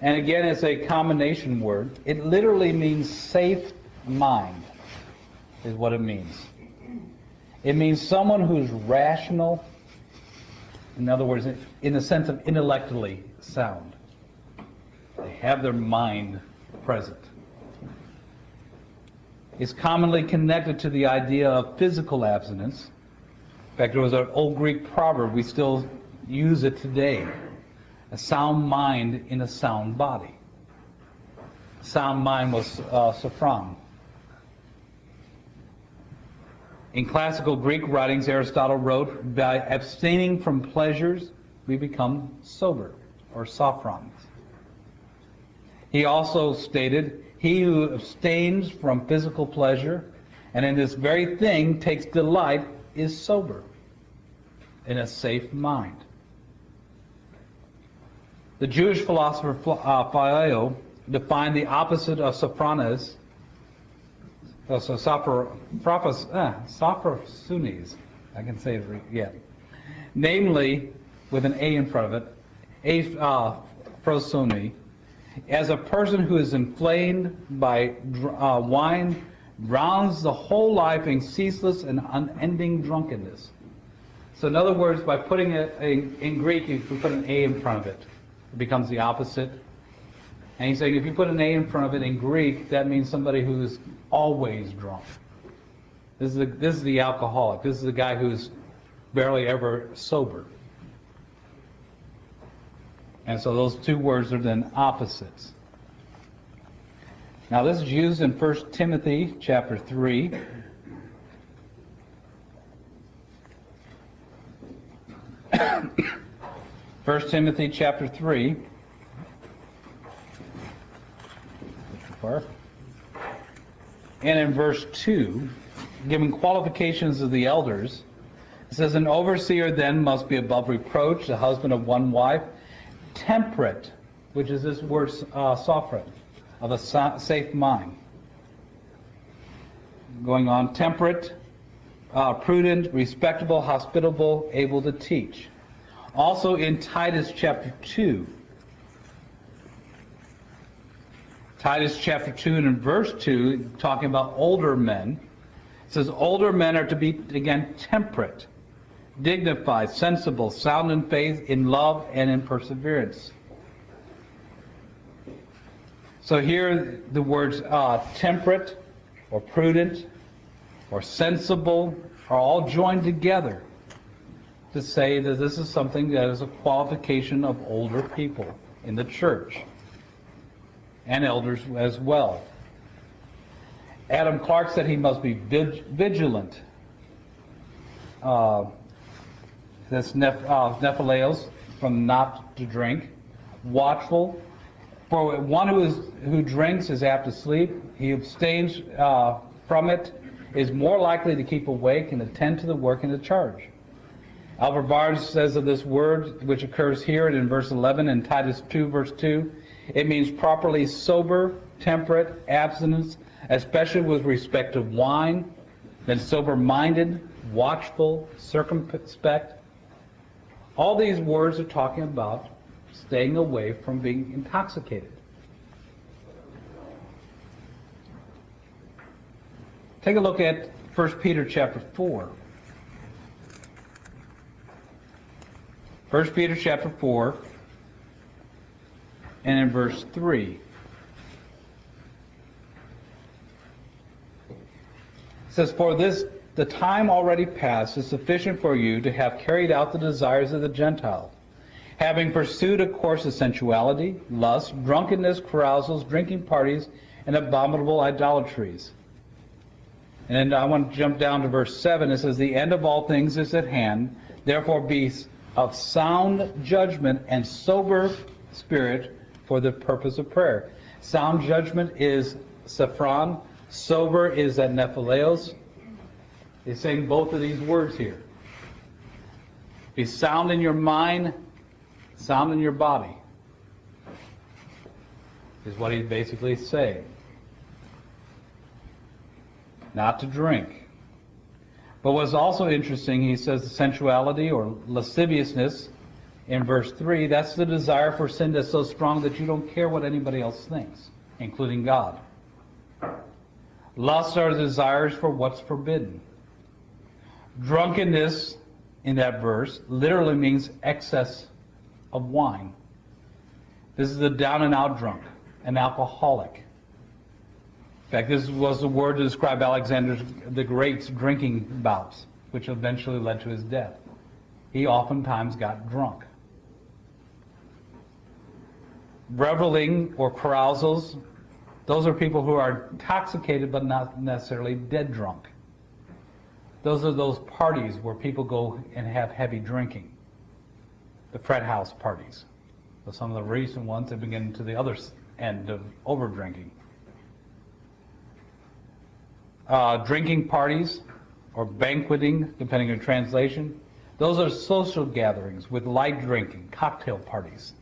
And again, it's a combination word. It literally means safe mind, is what it means. It means someone who's rational, in other words, in the sense of intellectually sound. They have their mind present. It's commonly connected to the idea of physical abstinence. In fact, there was an old Greek proverb, we still use it today. A sound mind in a sound body. A sound mind was sophron. In classical Greek writings, Aristotle wrote, by abstaining from pleasures, we become sober, or sophrons. He also stated, he who abstains from physical pleasure, and in this very thing takes delight, is sober, in a safe mind. The Jewish philosopher Philo defined the opposite of sophrones, sophrosunes, I can say it yet. Namely, with an A in front of it, prosone, as a person who is inflamed by wine, drowns the whole life in ceaseless and unending drunkenness. So in other words, by putting it in Greek, if you put an A in front of it, it becomes the opposite. And he's saying if you put an A in front of it in Greek, that means somebody who is always drunk. This is the alcoholic. This is the guy who's barely ever sober. And so those two words are then opposites. Now this is used in 1 Timothy chapter 3. First Timothy chapter 3. And in verse 2, giving qualifications of the elders, it says, an overseer then must be above reproach, the husband of one wife, temperate, which is this word sophron, of a safe mind. Going on, temperate, prudent, respectable, hospitable, able to teach. Also in Titus chapter 2, Titus chapter 2 and in verse 2, talking about older men, it says older men are to be, again, temperate, dignified, sensible, sound in faith, in love, and in perseverance. So here the words temperate, or prudent, or sensible are all joined together to say that this is something that is a qualification of older people in the church, and elders as well. Adam Clark said he must be vigilant. That's nephaleos, from not to drink. Watchful. For one who drinks is apt to sleep. He abstains from it, is more likely to keep awake and attend to the work and the charge. Albert Barnes says of this word, which occurs here in verse 11 in Titus 2, verse 2, it means properly sober, temperate, abstinence, especially with respect to wine, then sober-minded, watchful, circumspect. All these words are talking about staying away from being intoxicated. Take a look at 1 Peter chapter 4. 1 Peter chapter 4 and in verse 3. It says, for this, the time already past is sufficient for you to have carried out the desires of the Gentiles, having pursued a course of sensuality, lust, drunkenness, carousals, drinking parties, and abominable idolatries. And then I want to jump down to verse 7. It says, the end of all things is at hand, therefore be of sound judgment and sober spirit for the purpose of prayer. Sound judgment is sophron, sober is at nephaleos. He's saying both of these words here. Be sound in your mind, sound in your body, is what he's basically saying. Not to drink. But what's also interesting, he says the sensuality or lasciviousness in verse 3, that's the desire for sin that's so strong that you don't care what anybody else thinks, including God. Lust are desires for what's forbidden. Drunkenness, in that verse, literally means excess of wine. This is a down-and-out drunk, an alcoholic. In fact, this was the word to describe Alexander the Great's drinking bouts, which eventually led to his death. He oftentimes got drunk. Reveling or carousals, those are people who are intoxicated but not necessarily dead drunk. Those are those parties where people go and have heavy drinking. The frat house parties. So some of the recent ones have begun to the other end of over-drinking. Drinking parties or banqueting, depending on translation, those are social gatherings with light drinking, cocktail parties.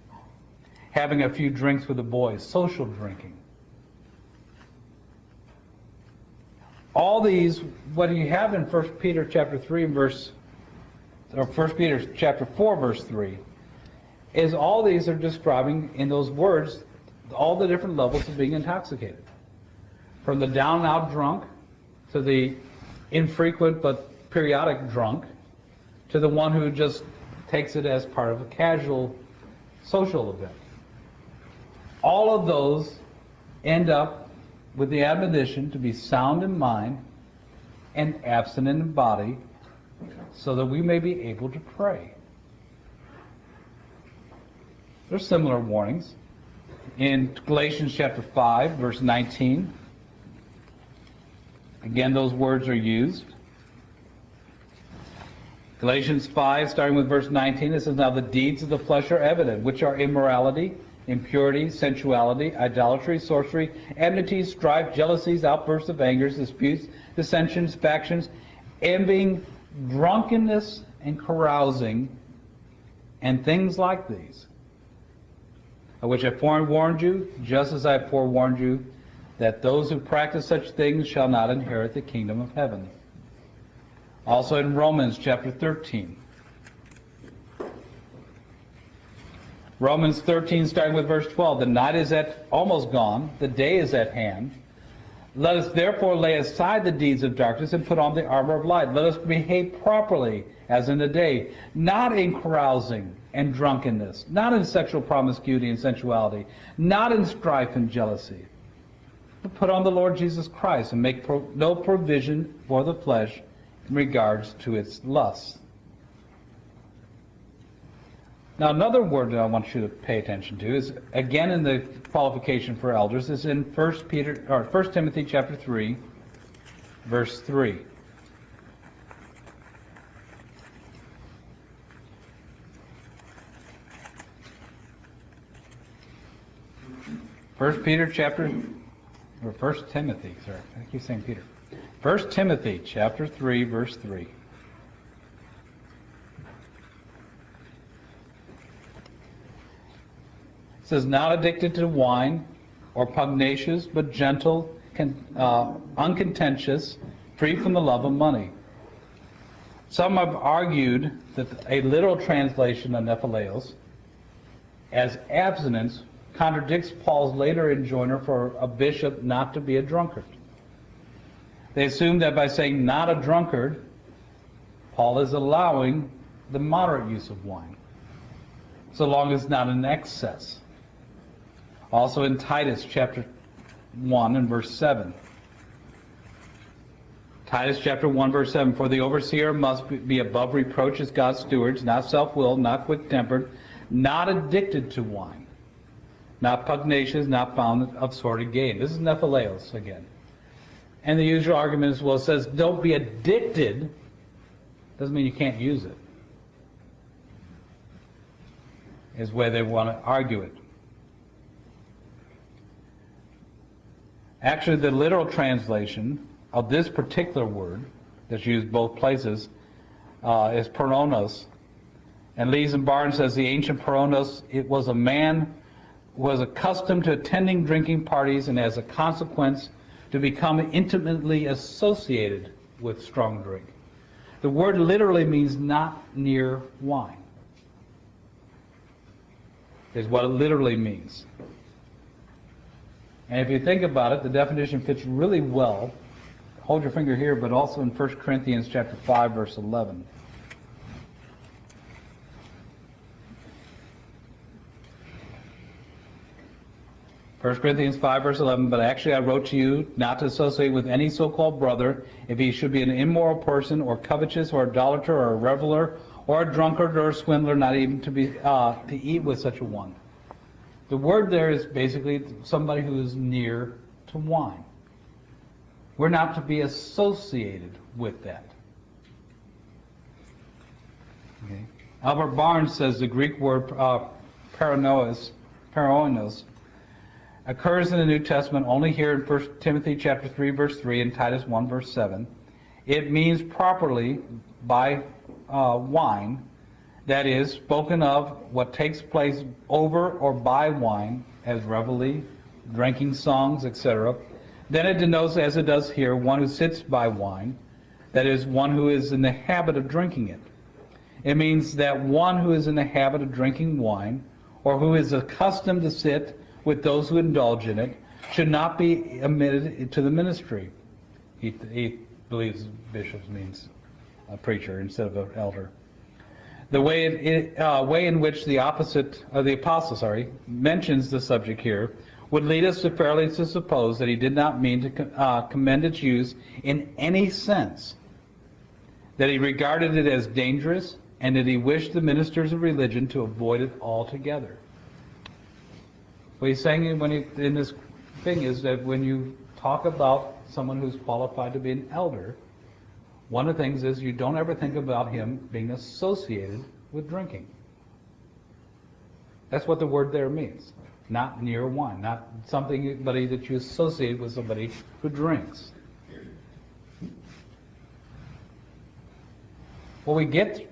Having a few drinks with the boys, social drinking. All these, what you have in 1 Peter chapter 3 verse, or 1 Peter chapter 4 verse 3, is all these are describing in those words all the different levels of being intoxicated. From the down and out drunk to the infrequent but periodic drunk to the one who just takes it as part of a casual social event. All of those end up with the admonition to be sound in mind and abstinent in body so that we may be able to pray. There's similar warnings. In Galatians chapter 5, verse 19, again those words are used. Galatians 5, starting with verse 19, it says, "Now the deeds of the flesh are evident, which are immorality, impurity, sensuality, idolatry, sorcery, enmity, strife, jealousies, outbursts of anger, disputes, dissensions, factions, envying, drunkenness, and carousing, and things like these, of which I forewarned you, just as I forewarned you, that those who practice such things shall not inherit the kingdom of heaven." Also in Romans chapter 13. Romans 13, starting with verse 12. "The night is almost gone, the day is at hand. Let us therefore lay aside the deeds of darkness and put on the armor of light. Let us behave properly as in the day, not in carousing and drunkenness, not in sexual promiscuity and sensuality, not in strife and jealousy. But put on the Lord Jesus Christ and make no provision for the flesh in regards to its lusts." Now another word that I want you to pay attention to is, again in the qualification for elders, is in 1 Timothy chapter 3, verse 3. First Timothy, sorry, I keep saying Peter. 1 Timothy chapter 3, verse 3. It says, "Not addicted to wine or pugnacious, but gentle, uncontentious, free from the love of money." Some have argued that a literal translation of nephaleos as abstinence contradicts Paul's later enjoiner for a bishop not to be a drunkard. They assume that by saying not a drunkard, Paul is allowing the moderate use of wine, so long as not in excess. Also in Titus chapter 1 and verse 7. Titus chapter 1 verse 7, "For the overseer must be above reproach as God's stewards, not self-willed, not quick-tempered, not addicted to wine, not pugnacious, not fond of sordid gain." This is nephaleos again. And the usual argument is, well, it says don't be addicted. Doesn't mean you can't use it. Is where they want to argue it. Actually, the literal translation of this particular word that's used both places is peronos. And Lees and Barnes says the ancient peronos, it was a man who was accustomed to attending drinking parties and as a consequence to become intimately associated with strong drink. The word literally means not near wine. is what it literally means. And if you think about it, the definition fits really well. Hold your finger here, but also in 1 Corinthians chapter 5, verse 11. 1 Corinthians 5, verse 11, but actually I wrote to you not to associate with any so-called brother if he should be an immoral person or covetous or idolater or a reveler or a drunkard or a swindler, not even to eat with such a one. The word there is basically somebody who is near to wine. We're not to be associated with that. Okay. Albert Barnes says the Greek word paranoios, occurs in the New Testament only here in 1 Timothy chapter 3, verse 3 and Titus 1, verse 7. It means properly by wine, that is, spoken of what takes place over or by wine, as revelry, drinking songs, etc. Then it denotes, as it does here, one who sits by wine, that is, one who is in the habit of drinking it. It means that one who is in the habit of drinking wine, or who is accustomed to sit with those who indulge in it, should not be admitted to the ministry. He believes bishop means a preacher instead of an elder. The way in which the apostle mentions the subject here would lead us to fairly to suppose that he did not mean to commend its use in any sense, that he regarded it as dangerous, and that he wished the ministers of religion to avoid it altogether. What he's saying in this thing is that when you talk about someone who's qualified to be an elder, one of the things is you don't ever think about him being associated with drinking. That's what the word there means. Not near wine, not somebody that you associate with somebody who drinks. Well, we get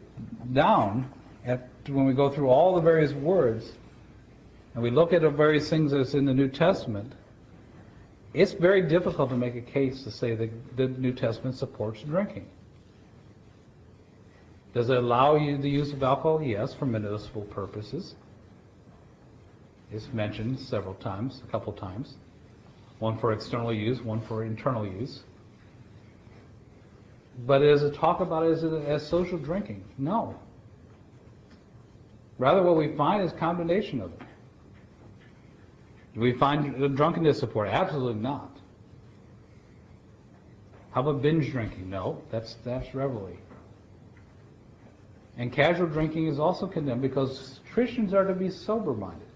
down when we go through all the various words, and we look at the various things that's in the New Testament, it's very difficult to make a case to say that the New Testament supports drinking. Does it allow you the use of alcohol? Yes, for medicinal purposes. It's mentioned several times, a couple times. One for external use, one for internal use. But does it talk about it as social drinking? No. Rather, what we find is condemnation of it. Do we find drunkenness support? Absolutely not. How about binge drinking? No, that's revelry. And casual drinking is also condemned because Christians are to be sober-minded.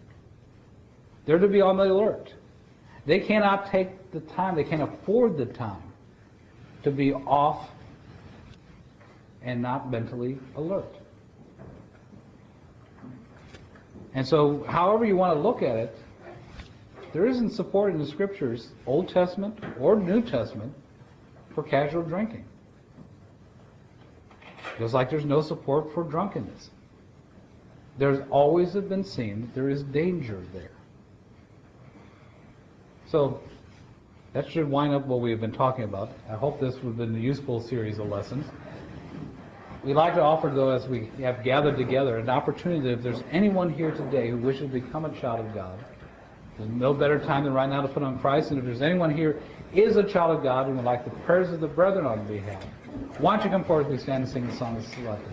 They're to be on the alert. They cannot take the time, they can't afford the time to be off and not mentally alert. And so, however you want to look at it, there isn't support in the Scriptures, Old Testament or New Testament, for casual drinking. Just like there's no support for drunkenness. There's always been seen that there is danger there. So, that should wind up what we've been talking about. I hope this would have been a useful series of lessons. We'd like to offer, though, as we have gathered together, an opportunity that if there's anyone here today who wishes to become a child of God, there's no better time than right now to put on Christ. And if there's anyone here is a child of God and would like the prayers of the brethren on behalf, why don't you come forward as we stand and sing the song that's selected.